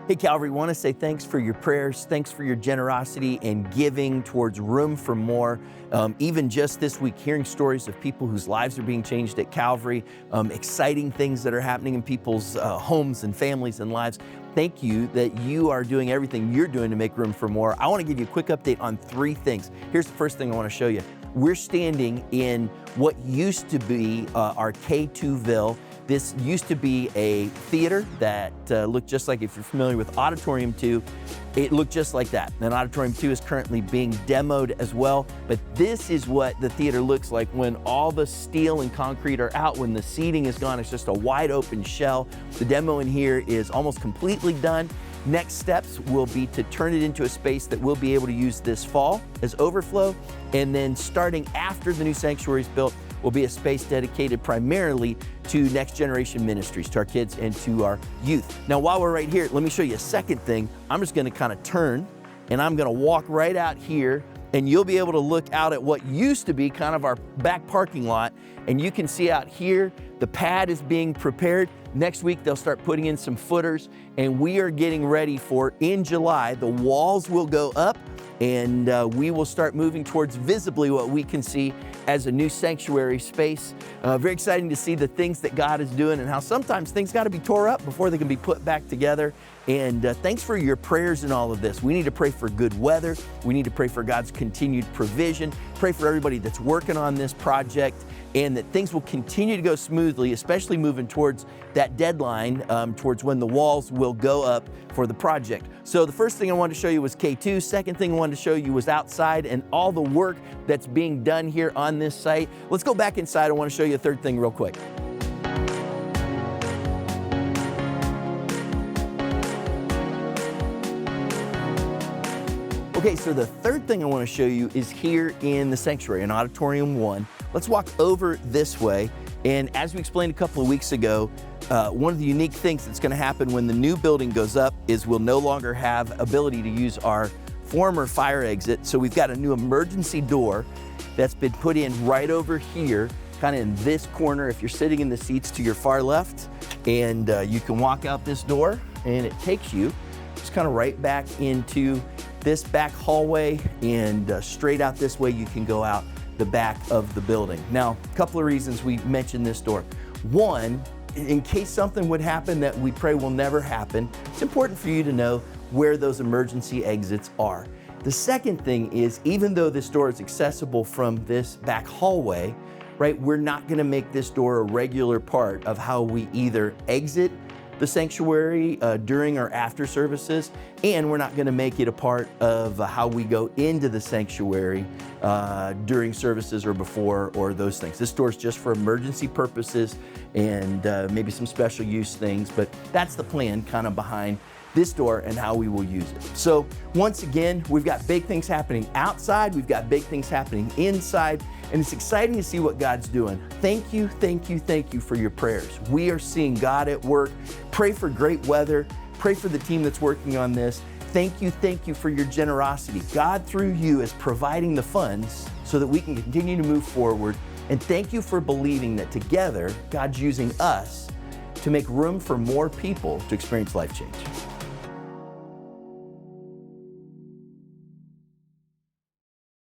Hey, Calvary, want to say thanks for your prayers. Thanks for your generosity and giving towards Room for More. Even just this week, hearing stories of people whose lives are being changed at Calvary, exciting things that are happening in people's homes and families and lives. Thank you that you are doing everything you're doing to make room for more. I want to give you a quick update on three things. Here's the first thing I want to show you. We're standing in what used to be our K2ville. This used to be a theater that looked just like, if you're familiar with Auditorium 2, it looked just like that. And Auditorium 2 is currently being demoed as well, but this is what the theater looks like when all the steel and concrete are out, when the seating is gone. It's just a wide open shell. The demo in here is almost completely done. Next steps will be to turn it into a space that we'll be able to use this fall as overflow, and then starting after the new sanctuary is built, will be a space dedicated primarily to next generation ministries, to our kids and to our youth. Now, while we're right here, let me show you a second thing. I'm just gonna kind of turn and I'm gonna walk right out here, and you'll be able to look out at what used to be kind of our back parking lot. And you can see out here, the pad is being prepared. Next week, they'll start putting in some footers, and we are getting ready for, in July, the walls will go up, and we will start moving towards visibly what we can see as a new sanctuary space. Very exciting to see the things that God is doing and how sometimes things got to be tore up before they can be put back together. And thanks for your prayers in all of this. We need to pray for good weather. We need to pray for God's continued provision. Pray for everybody that's working on this project, and that things will continue to go smoothly, especially moving towards that deadline, towards when the walls will go up for the project. So the first thing I wanted to show you was K2. Second thing I wanted to show you was outside and all the work that's being done here on this site. Let's go back inside. I want to show you a third thing real quick. Okay, so the third thing I want to show you is here in the sanctuary, in Auditorium 1. Let's walk over this way. And as we explained a couple of weeks ago, one of the unique things that's going to happen when the new building goes up is we'll no longer have ability to use our former fire exit. So we've got a new emergency door that's been put in right over here, kind of in this corner if you're sitting in the seats to your far left. And you can walk out this door, and it takes you just kind of right back into this back hallway, and straight out this way you can go out the back of the building. Now, a couple of reasons we mentioned this door. One, in case something would happen that we pray will never happen, it's important for you to know where those emergency exits are. The second thing is, even though this door is accessible from this back hallway, right, we're not gonna make this door a regular part of how we either exit the sanctuary during or after services, and we're not gonna make it a part of how we go into the sanctuary during services or before, or those things. This door is just for emergency purposes and maybe some special use things, but that's the plan kind of behind this door and how we will use it. So once again, we've got big things happening outside, we've got big things happening inside, and it's exciting to see what God's doing. Thank you, thank you, thank you for your prayers. We are seeing God at work. Pray for great weather. Pray for the team that's working on this. Thank you for your generosity. God, through you, is providing the funds so that we can continue to move forward. And thank you for believing that together, God's using us to make room for more people to experience life change.